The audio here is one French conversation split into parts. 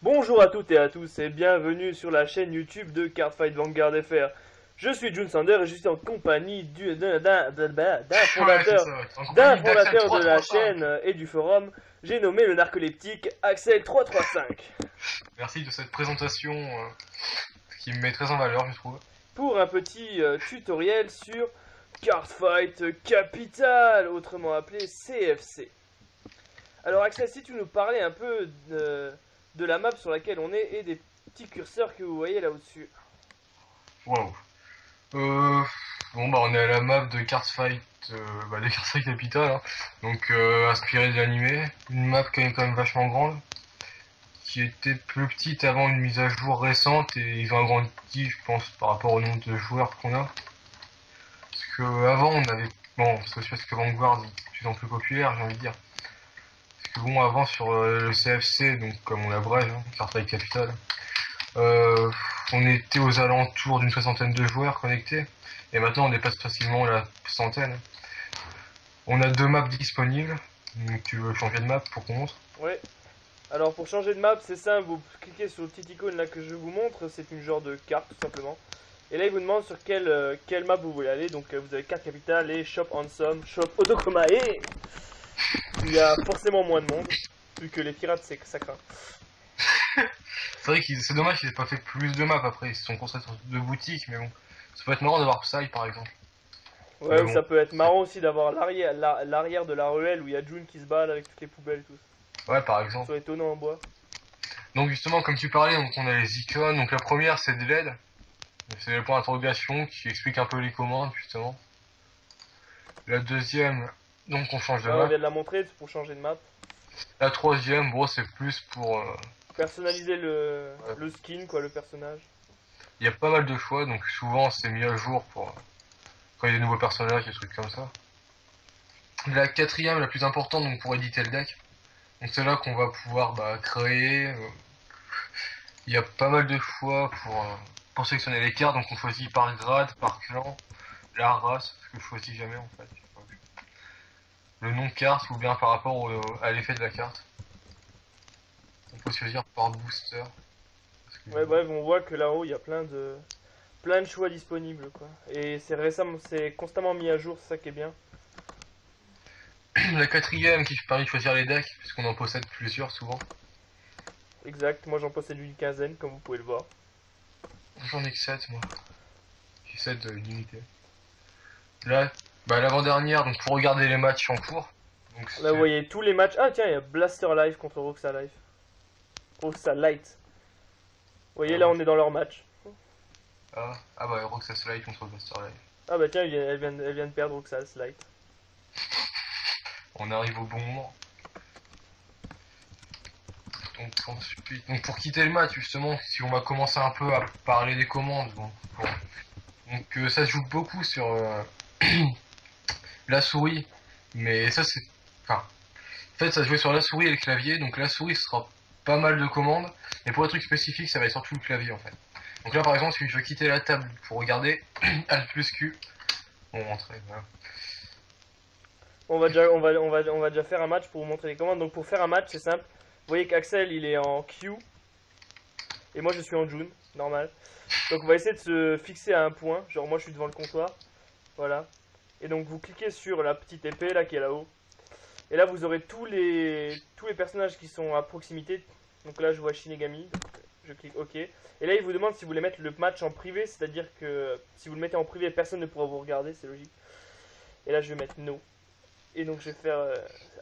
Bonjour à toutes et à tous et bienvenue sur la chaîne YouTube de Cardfight Vanguard FR. Je suis June Sander et je suis en compagnie Ouais, c'est ça, ouais. En d'un compagnie d'Axel fondateur de la 335. chaîne et du forum. J'ai nommé le narcoleptique Axel 335 Merci de cette présentation qui me met très en valeur, je trouve. pour un petit tutoriel sur Cardfight Capital, autrement appelé CFC. Alors Axel, si tu nous parlais un peu de la map sur laquelle on est et des petits curseurs que vous voyez là au-dessus. Waouh. Euh, bon, bah, on est à la map de Cardfight, de Cardfight Capital, hein. Donc, inspiré de l'animé. Une map qui est quand même vachement grande, qui était plus petite avant une mise à jour récente, et ils ont agrandi, je pense, par rapport au nombre de joueurs qu'on a. Parce que avant, on avait, bon, c'est parce que Vanguard est de plus en plus populaire, j'ai envie de dire. Parce que bon, avant sur le CFC, donc comme on l'abrège, hein, Cardfight Capital, Euh, on était aux alentours d'une soixantaine de joueurs connectés. Et maintenant, on dépasse facilement la centaine. On a deux maps disponibles. Donc, tu veux changer de map pour qu'on montre? Ouais. Alors pour changer de map, c'est simple, vous cliquez sur le petit icône là que je vous montre, c'est une genre de carte tout simplement. Et là il vous demande sur quelle map vous voulez aller, donc vous avez carte capitale et shop Handsome, shop Otokomae. Il y a forcément moins de monde, vu que les pirates c'est ça craint. C'est vrai que c'est dommage qu'ils aient pas fait plus de maps après. Ils se sont concentrés sur deux boutiques, mais bon. Ça peut être marrant d'avoir Psy par exemple. Ouais, Mais ou bon. ça peut être marrant aussi d'avoir l'arrière de la ruelle où il y a June qui se balade avec toutes les poubelles et tout. Ouais, par exemple. Sur les tonneaux en bois. Donc, justement, comme tu parlais, donc on a les icônes. Donc, la première, c'est de l'aide. C'est le point d'interrogation qui explique un peu les commandes, justement. La deuxième, donc on change de Ouais, on map. vient de la montrer, c'est pour changer de map. La troisième, bon, c'est plus pour Personnaliser ouais. le skin, quoi, le personnage. Il y a pas mal de choix, donc souvent c'est mis à jour pour quand il y a des nouveaux personnages, des trucs comme ça. La quatrième, la plus importante, donc pour éditer le deck. Donc c'est là qu'on va pouvoir créer. Il y a pas mal de choix pour sélectionner les cartes, donc on choisit par grade, par clan, la race, ce que je choisis jamais en fait. Le nom de carte ou bien par rapport à l'effet de la carte. On peut choisir par booster. Ouais, Excusez-moi. bref, on voit que là-haut il y a plein de choix disponibles, quoi. Et c'est récemment, c'est constamment mis à jour, c'est ça qui est bien. La quatrième qui permet de choisir les decks, puisqu'on en possède plusieurs souvent. Exact, moi j'en possède une quinzaine, comme vous pouvez le voir. J'en ai que 7 moi. J'ai 7 d'unité. Là, l'avant-dernière, donc pour regarder les matchs en cours. Donc Là, vous c'est. voyez tous les matchs. Ah, tiens, il y a Blaster Life contre Roxa Life. Roxa Light. Vous voyez, Ah, là, ouais. on est dans leur match. Roxas Light contre Buster Light. Ah, bah tiens, elle vient de perdre Roxa Light. On arrive au bon moment. Donc ensuite, donc pour quitter le match, justement, si on va commencer un peu à parler des commandes, donc ça se joue beaucoup sur la souris, mais ça c'est. Enfin, en fait, ça se joue sur la souris et le clavier, donc la souris sera pas mal de commandes, mais pour les trucs spécifiques, ça va être surtout le clavier en fait. Donc là, par exemple, si je veux quitter la table pour regarder, Alt plus Q, on rentre. Voilà. On va déjà faire un match pour vous montrer les commandes. Donc, pour faire un match, c'est simple. Vous voyez qu'Axel, il est en Q. Et moi, je suis en June. Normal. Donc, on va essayer de se fixer à un point. Genre, moi, je suis devant le comptoir. Voilà. Et donc, vous cliquez sur la petite épée, là, qui est là-haut. Et là, vous aurez tous les personnages qui sont à proximité. Donc là, je vois Shinigami. Donc, je clique OK. Et là, il vous demande si vous voulez mettre le match en privé. C'est-à-dire que si vous le mettez en privé, personne ne pourra vous regarder. C'est logique. Et là, je vais mettre No. Et donc, je vais faire.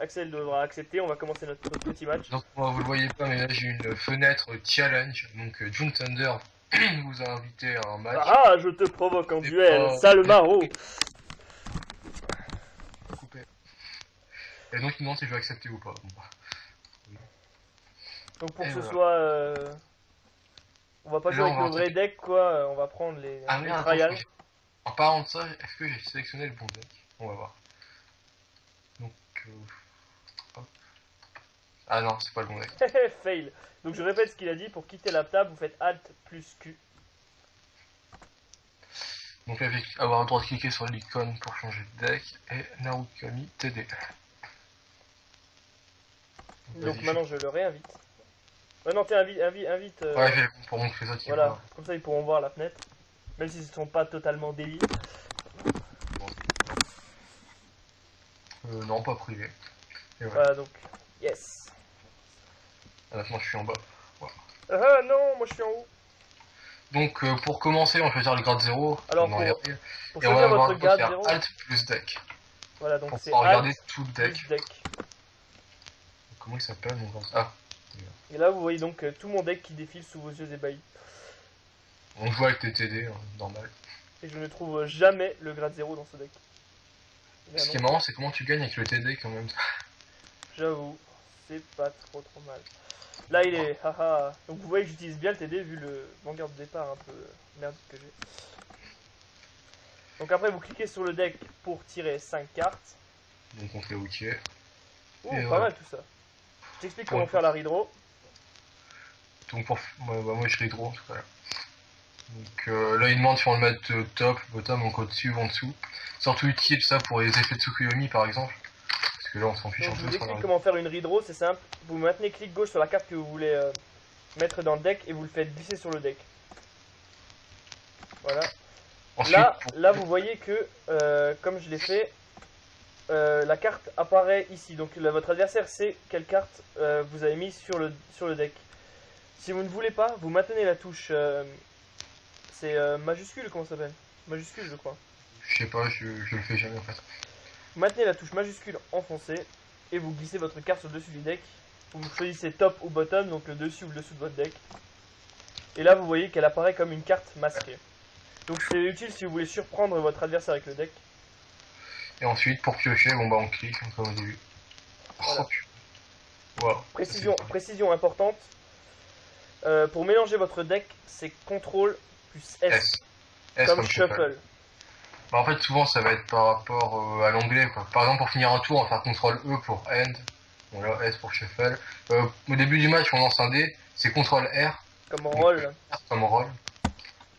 Axel devra accepter. On va commencer notre petit match. Donc vous le voyez pas, mais là j'ai une fenêtre challenge. Donc June Thunder vous a invité à un match. Ah, je te provoque en C'est duel, pas sale maraud. coupé. Et donc il me demande si je vais accepter ou pas. Bon, Donc, pour et que ce voilà. soit. On va pas Et jouer là on avec va nos vrais attaquer. decks, quoi. On va prendre Ah les merde, attends, trials. en parlant de ça, est-ce que j'ai sélectionné le bon deck? On va voir. Donc hop. Ah non, c'est pas le bon deck. Fail. Donc, je répète ce qu'il a dit. Pour quitter la table, vous faites Alt plus Q. Donc là, je vais avoir le droit de cliquer sur l'icône pour changer de deck et Narukami TD. Donc, Vas-y, maintenant, je le réinvite. Non, tiens, invite. Ouais, pour montrer ça, tu Voilà, vois. comme ça ils pourront voir la fenêtre. Même s'ils ne sont pas totalement déliés. Non, pas privé. Et voilà. Voilà, donc, yes. Ah, maintenant, je suis en bas. Ah non, moi je suis en haut. Donc, pour commencer, on va choisir le grade 0. Alors, on va regarder. pour Et on va choisir avoir votre le droit de grade faire 0, Alt plus deck. voilà, donc Pour c'est pouvoir regarder Alt tout le deck. plus deck. Comment il s'appelle mon grade? Ah, Et là, vous voyez donc tout mon deck qui défile sous vos yeux ébahis. on joue avec tes TD, hein, normal. Et je ne trouve jamais le grade 0 dans ce deck. Mais Ce qui est non, marrant, c'est comment tu gagnes avec le TD quand même. j'avoue, c'est pas trop mal. Là, il est, haha. Donc vous voyez que j'utilise bien le TD vu le vanguard de départ un peu merdique que j'ai. Donc après, vous cliquez sur le deck pour tirer 5 cartes. Donc on fait OK. Ouh, Et pas voilà. mal tout ça. Je t'explique comment faire la redraw. Donc pour... moi je redraw, c'est pas grave. Donc là il demande si on le met top, bottom, donc au-dessus ou en dessous. Surtout utile ça pour les effets de Tsukuyomi par exemple. Parce que là on s'en fiche Donc un je peu. vous sur explique la- comment faire une redraw, c'est simple. Vous maintenez clic gauche sur la carte que vous voulez mettre dans le deck et vous le faites glisser sur le deck. Voilà. Ensuite, Là vous voyez que, comme je l'ai fait, la carte apparaît ici. Donc là, votre adversaire sait quelle carte vous avez mis sur le deck. Si vous ne voulez pas, vous maintenez la touche. C'est majuscule, comment ça s'appelle? Majuscule, je crois. je sais pas, je le fais jamais en fait. Vous maintenez la touche majuscule enfoncée et vous glissez votre carte sur le dessus du deck. Vous choisissez top ou bottom, donc le dessus ou le dessous de votre deck. Et là, vous voyez qu'elle apparaît comme une carte masquée. Donc c'est utile si vous voulez surprendre votre adversaire avec le deck. Et ensuite pour piocher, bon bah on clique hein, comme au début. Voilà. Oh, putain. Wow. Précision importante. Pour mélanger votre deck, c'est CTRL plus S, S comme shuffle. shuffle. Bah, en fait souvent ça va être par rapport à l'anglais quoi. Par exemple pour finir un tour on va faire CTRL E pour end. Bon là S pour shuffle. Au début du match on lance un dé, c'est CTRL R. Comme roll. R comme roll.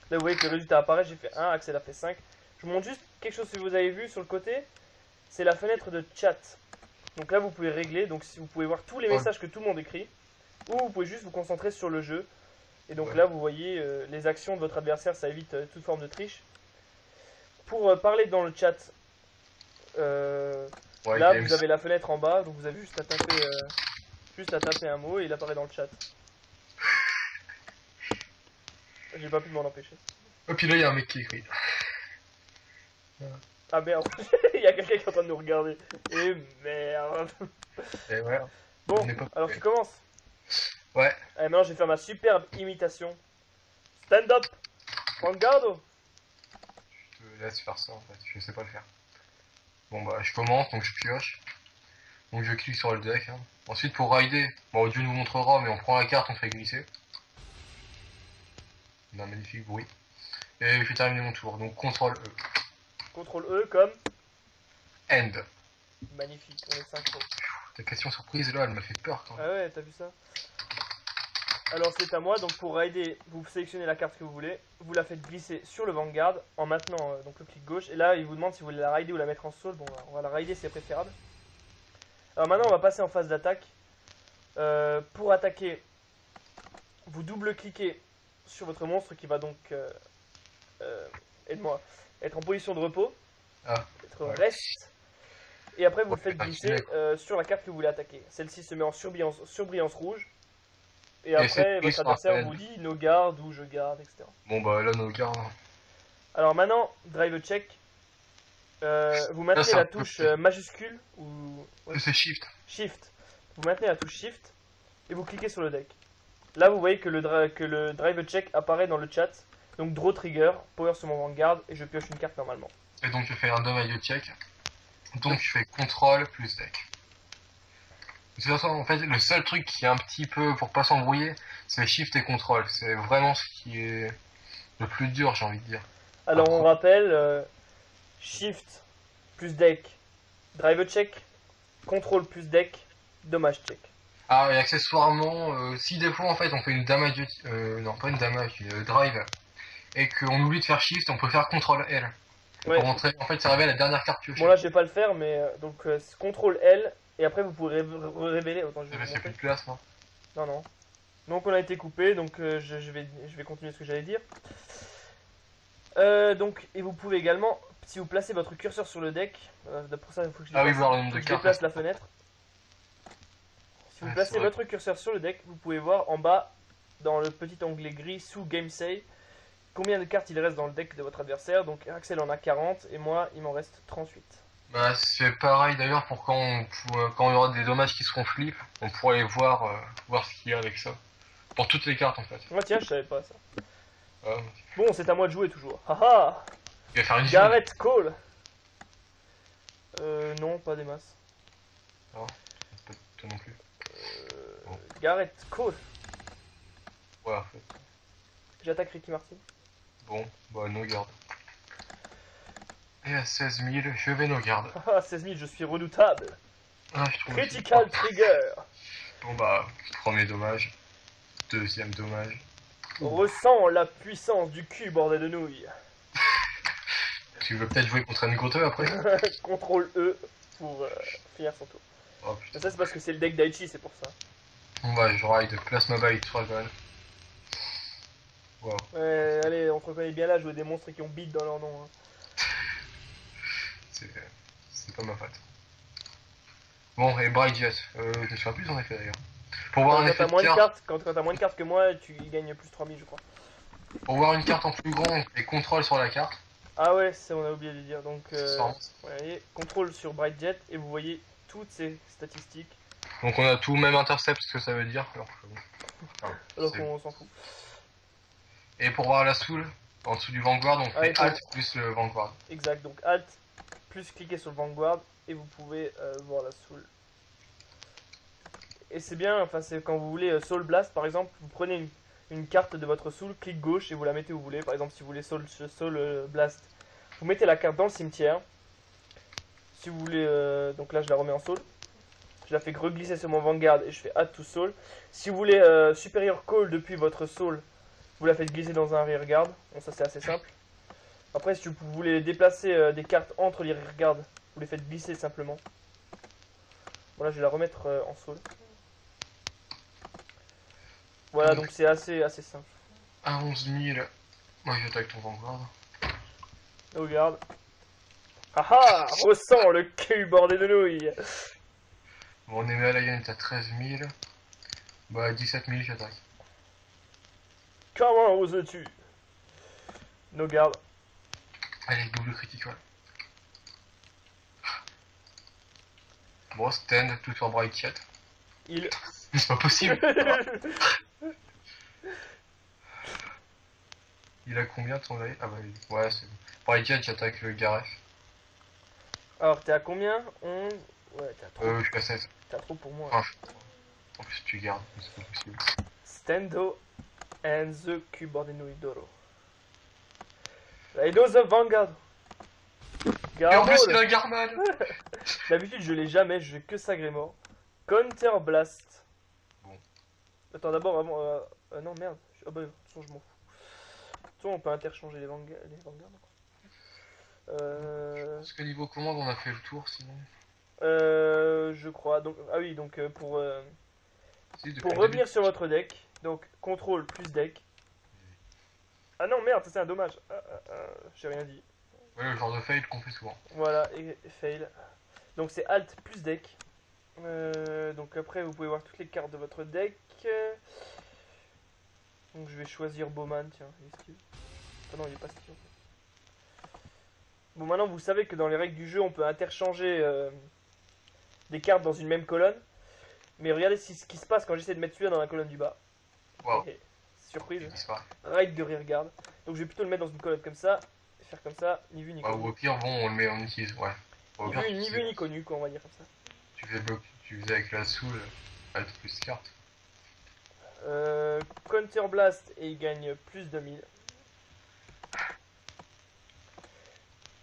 Là, vous voyez que le résultat apparaît. J'ai fait 1, Axel a fait 5. Je vous montre juste quelque chose que vous avez vu sur le côté. C'est la fenêtre de chat. Donc là, vous pouvez régler. Donc si vous pouvez voir tous les messages que tout le monde écrit. Ou vous pouvez juste vous concentrer sur le jeu. Et donc là, vous voyez les actions de votre adversaire. Ça évite toute forme de triche. Pour parler dans le chat, Ouais, là, games. vous avez la fenêtre en bas. Donc vous avez juste à taper un mot et il apparaît dans le chat. J'ai pas pu m'en empêcher. Et puis là il y a un mec qui écrit. Ah merde, il y a quelqu'un qui est en train de nous regarder. Et merde. Et ouais. Bon, On est pas alors prêt. tu commences. Ouais. Allez, maintenant je vais faire ma superbe imitation. Stand up. Vanguardo. Je te laisse faire ça en fait, je sais pas le faire. Bon bah je commence, donc je pioche. Donc je clique sur le deck. Hein. Ensuite pour rider, bon Dieu nous montrera, mais on prend la carte, on fait glisser. On a un magnifique bruit. Et je vais terminer mon tour, donc CTRL E. CTRL E comme. End. Magnifique, on est synchro. Ta question surprise là, elle m'a fait peur quand même. Ah ouais, t'as vu ça? Alors c'est à moi, donc pour rider, vous sélectionnez la carte que vous voulez, vous la faites glisser sur le Vanguard en maintenant donc le clic gauche, et là il vous demande si vous voulez la rider ou la mettre en sol. Bon, on va la rider, c'est préférable. Alors maintenant on va passer en phase d'attaque. Pour attaquer, vous double-cliquez sur votre monstre qui va donc, aide-moi, être en position de repos, Ah, être ouais. reste, et après vous le faites Ah, glisser stylé, sur la carte que vous voulez attaquer. Celle-ci se met en surbrillance rouge, et c'est après pris votre sur adversaire appel. vous dit no garde ou je garde, etc. Bon bah là nos gardes. Hein. Alors maintenant, drive check, vous maintenez c'est la un peu touche plus. majuscule, ou ouais, C'est shift. shift, vous maintenez la touche shift, et vous cliquez sur le deck. Là vous voyez que le drive check apparaît dans le chat, donc draw trigger, power sur mon Vanguard, et je pioche une carte normalement. Et donc je fais un double check. Donc je fais CTRL plus deck. De toute façon, en fait, le seul truc qui est un petit peu pour pas s'embrouiller, c'est Shift et CTRL. C'est vraiment ce qui est le plus dur, j'ai envie de dire. Alors on rappelle, shift plus deck, drive check, contrôle plus deck, dommage check. Ah, et accessoirement, si des fois en fait on fait une damage, non pas une damage, une drive, et qu'on oublie de faire Shift, on peut faire CTRL L. Ouais. Pour montrer, en fait ça révèle la dernière carte piochée. Bon là je vais pas le faire, mais donc contrôle L, et après vous pourrez révéler, autant je vais vous C'est plus montrer. de place, non? Non non. Donc on a été coupé, donc je vais continuer ce que j'allais dire. Donc, et vous pouvez également, si vous placez votre curseur sur le deck, pour ça il faut que je Ah oui, déplace, voir le nombre faut de que je cartes. déplace la fenêtre. Si vous Ouais, placez c'est vrai. votre curseur sur le deck, vous pouvez voir en bas, dans le petit onglet gris sous Game Save, combien de cartes il reste dans le deck de votre adversaire. Donc Axel en a 40 et moi il m'en reste 38. Bah, c'est pareil d'ailleurs pour quand il y aura des dommages qui seront flip, on pourrait voir, voir ce qu'il y a avec ça. Pour toutes les cartes en fait. Moi tiens, je savais pas ça. Ah, Bon, c'est à moi de jouer toujours. Haha. il va faire une Gareth Cole. Non, pas des masses. Non, pas toi non plus. Bon. Gareth Cole. Ouais, en fait. J'attaque Ricky Martin. Bon, bah, no garde. Et à 16 000, je vais no garde. Haha, 16 000, je suis redoutable. Ah, je trouve. Critical Trigger. Bon, bah, premier dommage. Deuxième dommage. Ressens la puissance du cul, bordel de nouilles. Tu veux peut-être jouer contre un Goto après? Contrôle E pour finir son tour. Oh Mais putain. ça, c'est parce que c'est le deck d'Aichi, c'est pour ça. Bon, bah, je ride Plasma Bite 3 balles. Wow. Ouais, allez, on te reconnaît bien là, jouer des monstres qui ont beat dans leur nom. Hein. C'est pas ma faute. Bon, et Bright Jet. Je me souviens plus en effet d'ailleurs. Pour voir un Quand effet t'as de moins de carte, cartes, quand t'as moins de cartes que moi, tu gagnes plus 3000, je crois. pour voir une carte en plus grand et contrôle sur la carte. Ah ouais, ça on a oublié de le dire. Donc, Sans- voyez, contrôle sur Bright Jet et vous voyez toutes ces statistiques. Donc on a tout, même intercept, ce que ça veut dire. Alors, Alors c'est- qu'on s'en fout. Et pour voir la soul, en dessous du Vanguard, on Ah, fait il faut- Alt plus le Vanguard. Exact, donc Alt, plus cliquer sur le Vanguard et vous pouvez voir la soul. Et c'est bien, enfin c'est quand vous voulez Soul Blast par exemple, vous prenez une carte de votre soul, clic gauche et vous la mettez où vous voulez. Par exemple si vous voulez Soul Blast, vous mettez la carte dans le cimetière. Si vous voulez, donc là je la remets en soul. Je la fais glisser sur mon Vanguard et je fais Add to Soul. Si vous voulez Superior Call depuis votre soul, vous la faites glisser dans un rearguard. Bon ça c'est assez simple. Après si vous voulez déplacer des cartes entre les rearguards, vous les faites glisser simplement. Voilà, je vais la remettre en soul. Voilà, donc c'est assez simple. À 11 000, moi j'attaque ton Vanguard. Regarde. Haha, ressens le cul bordé de nouilles. Bon, on est à la gagne, t'as 13 000. Bah, 17 000, j'attaque. Comment oses-tu? No garde. Allez, double critique, ouais. Bon, stand, tout sur Bright Chat. Il. C'est pas possible. Il a combien ton live? Ah bah, ouais, c'est bon. Bright Chat, j'attaque le Gareth. Alors, t'es à combien? 11. Ouais, t'as trop. Je suis à 16. T'as trop pour moi. Enfin, en plus, tu gardes, c'est pas possible. Stendo and the cube bordé de nouilles d'oro. Raidos of Vanguard. Et en plus, il Garmol. a un Garman. D'habitude, je l'ai jamais, je fais que ça Grémor. Counter Blast. Bon. Attends, d'abord, avant. Non, merde. Ah bah, de toute façon, je m'en fous. De toute façon, on peut interchanger les Vanguards. Parce que niveau commande, on a fait le tour, sinon. Je crois. Donc, ah oui, donc pour Si, depuis pour le revenir début. sur votre deck, donc contrôle plus deck. Ah non, merde, ça c'est un dommage. J'ai rien dit. Ouais, le genre de fail qu'on fait souvent. Voilà, et fail. Donc c'est Alt plus deck. Donc après, vous pouvez voir toutes les cartes de votre deck. Donc je vais choisir Bowman, tiens, il est style. Ah non, il est pas style. Bon, maintenant vous savez que dans les règles du jeu, on peut interchanger des cartes dans une même colonne. Mais regardez ce qui se passe quand j'essaie de mettre celui-là dans la colonne du bas. Waouh. Et, surprise, Il disparaît. right de rearguard. Donc je vais plutôt le mettre dans une colonne comme ça, et faire comme ça, ni vu ni Ouais, ou connu. au pire, bon, on le met en utilise, ouais. Au pire, Ni vu ni connu, quoi, on va dire comme ça. tu fais bloc, tu faisais avec la soul, Alt plus carte. Counter Blast et il gagne plus de 1000.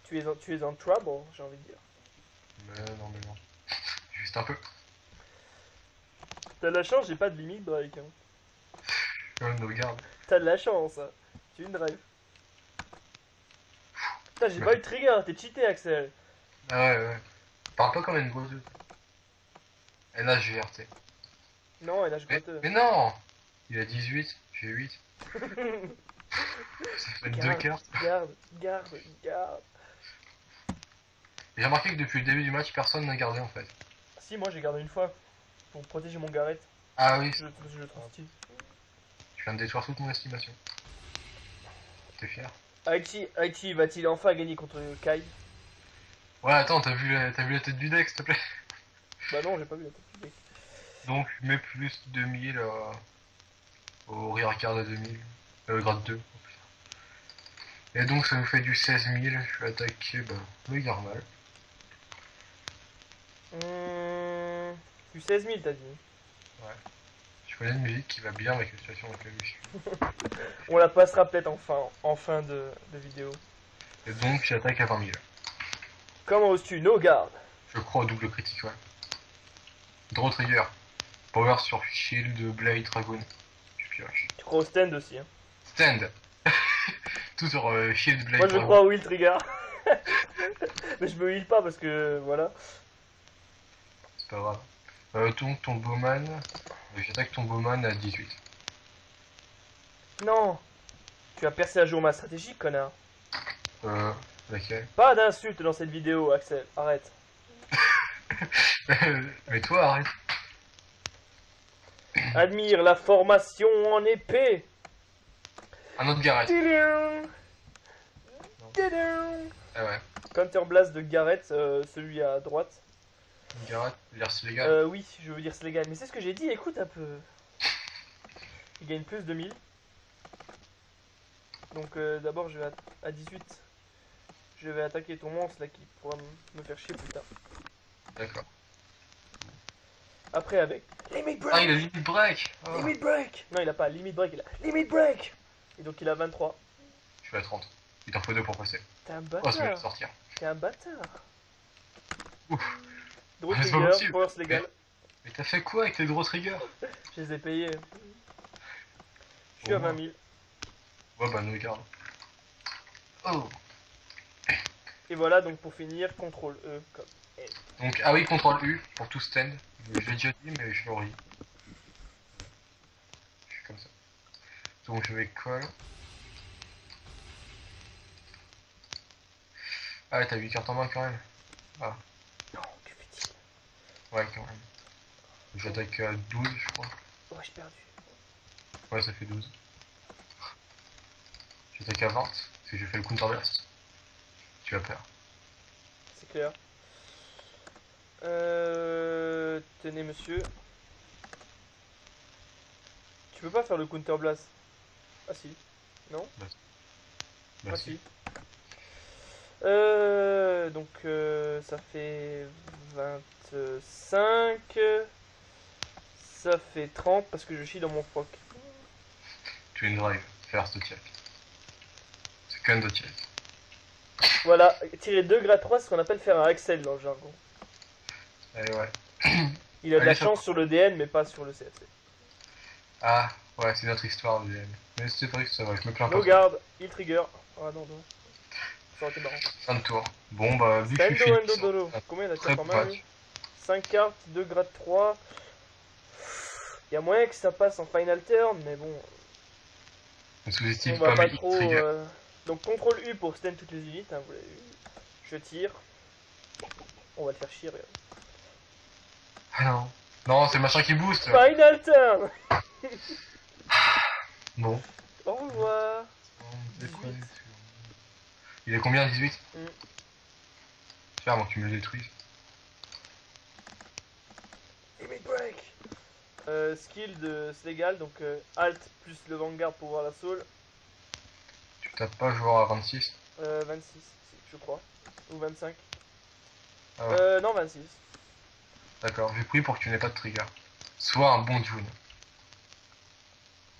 Tu es en trouble, j'ai envie de dire. Mais non. Juste un peu. T'as de la chance, j'ai pas de limite Drake. Hein. No garde. T'as de la chance, hein. J'ai une drive. Putain, j'ai pas eu de trigger, t'es cheaté Axel. Ah ouais. Parle pas comme une goseuse. NHVRT. Non, et là je Mais, gratte. mais non. Il a 18, j'ai 8. Ça fait 2 Garde, cartes. garde. J'ai remarqué que depuis le début du match, personne n'a gardé en fait. Si, moi j'ai gardé une fois pour protéger mon Garrett. Ah oui, Je le trouve stylé. je viens de détruire toute mon estimation. T'es fier? Aichi va-t-il enfin gagner contre Kai? Ouais, attends, t'as vu la tête du deck, s'il te plaît? Bah non, j'ai pas vu la tête du deck. Donc, mets plus 2000 au rear card à 2000. Grade 2. Et donc, ça nous fait du 16 000. Je vais attaquer le Garmal. Du 16 000 t'as dit. Ouais. Je connais une musique qui va bien avec la situation dans laquelle je suis. On la passera peut-être en fin de vidéo. Et donc, j'attaque à 20 000. Comment oses-tu? No guard. Je crois au double critique, ouais. Draw trigger. Power sur shield, blade, dragon. Je pioche. Tu crois au stand aussi, hein. Stand. Tout sur shield, blade, Moi je dragon. crois au Will Trigger. Mais je me heal pas parce que voilà. C'est pas grave. Donc, ton bowman. J'attaque ton bowman à 18. Non. Tu as percé à jour ma stratégie, connard. Laquelle? Pas d'insultes dans cette vidéo, Axel. Arrête. Mais toi, arrête. Admire la formation en épée. Un autre Garrett. Tidum. Tidum. Ah ouais. Counter Blast de Garrett, celui à droite. Garrett, l'Ars légal. Oui, je veux dire c'est légal. Mais c'est ce que j'ai dit, écoute un peu. Il gagne plus de 1000. Donc d'abord je vais à 18. Je vais attaquer ton monstre là qui pourra me faire chier plus tard. D'accord. Après avec Limit Break. Ah, il a limit break. Oh. Limit Break. Non, il a pas Limit Break, il a Limit Break. Et donc il a 23. Je suis à 30. Il t'en faut 2 pour passer. T'es un Oh, ça va le bâtard. sortir. T'es un bâtard. Ouf. Draw Ah, c'est pas Trigger, possible. Force légal. Mais t'as fait quoi avec les draw triggers? Je les ai payés. Je suis à 20 000. Ouais, bah, nous garde. Oh. Et voilà, donc pour finir, CTRL E comme. Donc, ah oui, CTRL U pour tout stand. Je l'ai déjà dit, mais je le redis. Je suis comme ça. Donc, je vais call. Ah ouais, t'as 8 cartes en main quand même. Ah, Non, que fait-il? ouais, quand même. J'attaque à 12, je crois. Ouais, j'ai perdu. Ouais, ça fait 12. J'attaque à 20, parce que j'ai fait le counter blast. Tu as peur. C'est clair. Tenez, monsieur. Tu peux pas faire le counter blast? Ah si. Non? Ah Merci. si. Donc ça fait 25. Ça fait 30 parce que je chie dans mon froc. Tu es une drive, first check. Second check. Voilà, tirer 2 grade 3, c'est ce qu'on appelle faire un Axel dans le jargon. Allez, ouais. Il a de Allez, la ça- chance sur le DN, mais pas sur le CFC. Ah, ouais, c'est notre histoire, DM. Mais c'est vrai que ça va, je me plains pas. No guard, il trigger. Ah non, non. Ça aurait été marrant. Fin de tour. Bon, bah, vu que je suis Stendo fini, Endo Dolo. Combien il a de très cartes en main, match. lui? 5 cartes, 2 grade 3. Il y a moyen que ça passe en final turn, mais bon. Ne On sous-estime va pas pas mes trop. trigger. Donc CTRL U pour stand toutes les unités, hein, vous l'avez vu. Je tire. On va le faire chier, regarde. Ah non. Non, c'est le machin qui booste. Final turn. Bon. Au revoir. Il est combien, 18? Mm. Tiens, avant que tu me le détruises. Limit break. Skill de Slegal, donc Alt plus le Vanguard pour voir la soul. Tu tapes pas joueur à 26? 26, je crois. Ou 25. Ah ouais. Non, 26. D'accord, j'ai pris pour que tu n'aies pas de trigger. Sois un bon June.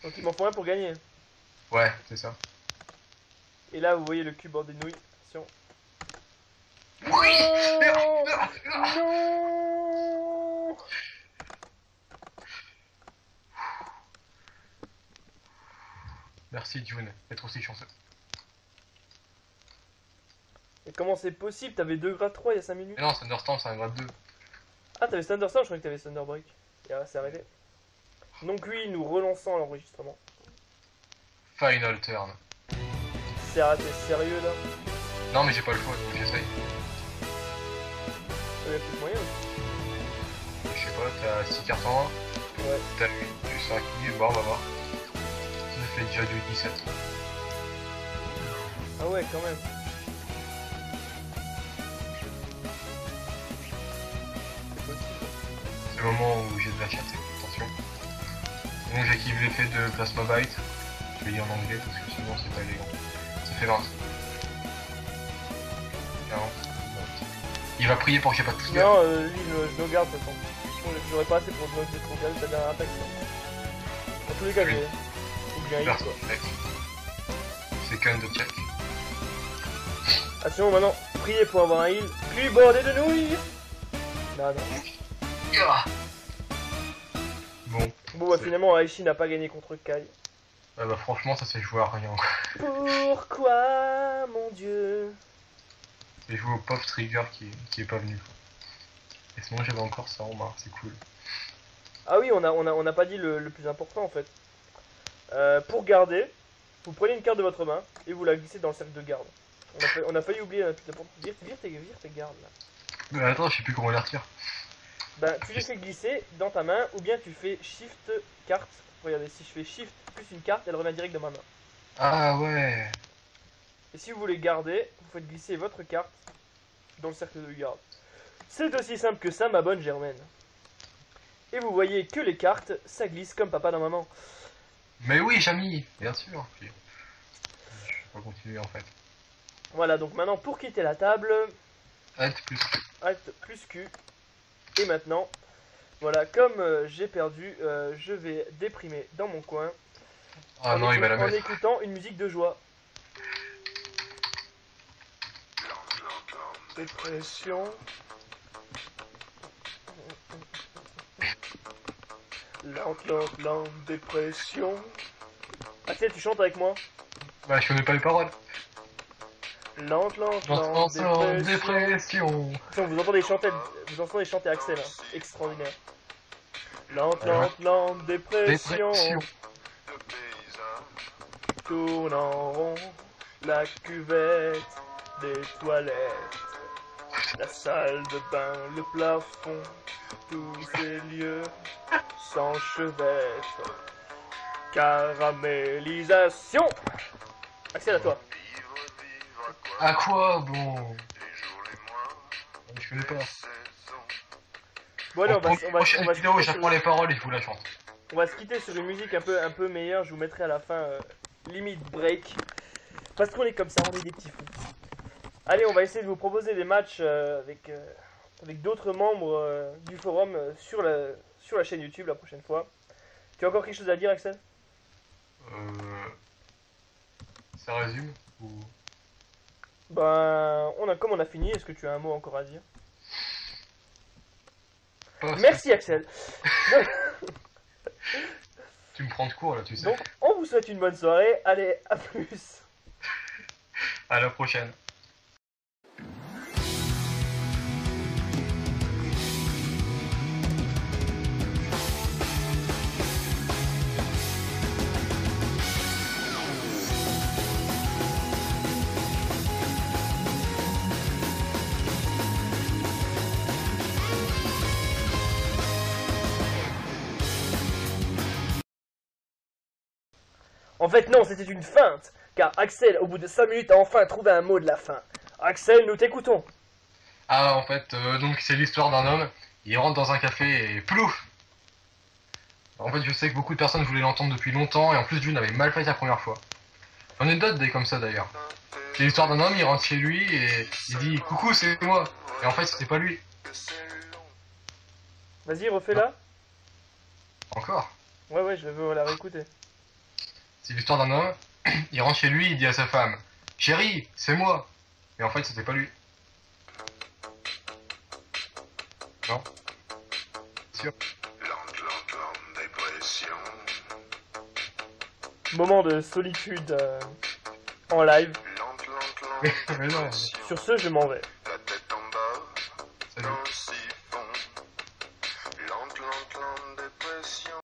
Donc il m'en faut un pour gagner. Ouais, c'est ça. Et là, vous voyez le cube bord des nouilles. Attention. Oui. Non. Merci June, d'être aussi chanceux. Et comment c'est possible? T'avais 2 grade 3 il y a 5 minutes. Mais non, Thunderstorm c'est un grade 2. Ah, t'avais Thunderstorm, je croyais que t'avais Thunderbreak. Et c'est arrêté. Donc oui, nous relançons l'enregistrement. Final turn. C'est arrêté sérieux là? Non mais j'ai pas le choix, donc j'essaye. Il y a plus de moyen. Je sais pas, t'as 6 cartes en 1. Ouais. T'as 8 plus 5, bon on va voir. Ça fait déjà du 17. Ah ouais, quand même. C'est le moment où j'ai de la chatte, attention. Donc j'active l'effet de Plasma Bite. Je vais lire en anglais parce que sinon c'est pas élégant. Ça fait 20. 40. Il va prier pour que j'ai pas de trigger. Non, lui, je le garde de toute façon. J'aurais pas assez pour bloquer ses trop sa dernière attaque. En tous les cas, Oui. j'ai un hit quoi. C'est quand même de check. Attention maintenant, priez pour avoir un heal. Plus bordé de nouilles. Non, non. Yeah. Bon. Bon bah finalement Aichi n'a pas gagné contre Kai. Ah bah franchement ça s'est joué à rien quoi. Pourquoi mon dieu? J'ai joué au Pop Trigger qui est pas venu. Et sinon j'avais encore ça en main, c'est cool. Ah oui, on a pas dit le plus important en fait. Pour garder, vous prenez une carte de votre main et vous la glissez dans le cercle de garde. On a failli oublier la plus importante. Vire tes gardes là. Mais attends, je sais plus comment les retire. Ben, tu les fais glisser dans ta main ou bien tu fais shift carte. Regardez, si je fais shift plus une carte, elle revient direct dans ma main. Ah ouais. Et si vous voulez garder, vous faites glisser votre carte dans le cercle de garde. C'est aussi simple que ça, ma bonne Germaine. Et vous voyez que les cartes, ça glisse comme papa dans maman. Mais oui, Jamy, bien sûr. Puis, je vais pas continuer en fait. Voilà, donc maintenant pour quitter la table, Alt plus. Alt plus Q. Et maintenant, voilà, comme j'ai perdu, je vais déprimer dans mon coin. Ah non, il va la En mettre. écoutant une musique de joie. Dépression. Lente, dépression. Axel, tu chantes avec moi? Bah, je connais pas les paroles. Lente, Dépression. Tiens, vous entendez chanter Axel, hein. Extraordinaire. Lente, dépression. Tourne en rond, la cuvette des toilettes, la salle de bain, le plafond, tous ces lieux s'enchevêtrent. Caramélisation. Axel, à toi. À quoi bon? Je connais pas. Bon allez, on va prochaine vidéo, j'apprends les paroles et je vous la chante. On va se quitter sur une musique un peu meilleure. Je vous mettrai à la fin limite break. Parce qu'on est comme ça, on est des petits fous. Allez, on va essayer de vous proposer des matchs avec d'autres membres du forum sur la chaîne YouTube la prochaine fois. Tu as encore quelque chose à dire, Axel? Ça résume ou... Ben, comme on a fini, est-ce que tu as un mot encore à dire? Pas Merci, Axel. Tu me prends de court là, tu sais. Donc, on vous souhaite une bonne soirée. Allez, à plus. À la prochaine. En fait, non, c'était une feinte. Car Axel, au bout de 5 minutes, a enfin trouvé un mot de la fin. Axel, nous t'écoutons. Ah, en fait, donc c'est l'histoire d'un homme. Il rentre dans un café et plouf. En fait, je sais que beaucoup de personnes voulaient l'entendre depuis longtemps et en plus June avait mal fait la première fois. J'en ai d'autres des comme ça d'ailleurs. C'est l'histoire d'un homme, il rentre chez lui et il dit coucou, c'est moi. Et en fait, c'était pas lui. Vas-y, refais-la. Encore. Ouais, je veux la réécouter. C'est l'histoire d'un homme, il rentre chez lui, il dit à sa femme chérie, c'est moi. Et en fait, c'était pas lui. Non. Sûr. Moment de solitude en live. Mais non. Sur ce, je m'en vais.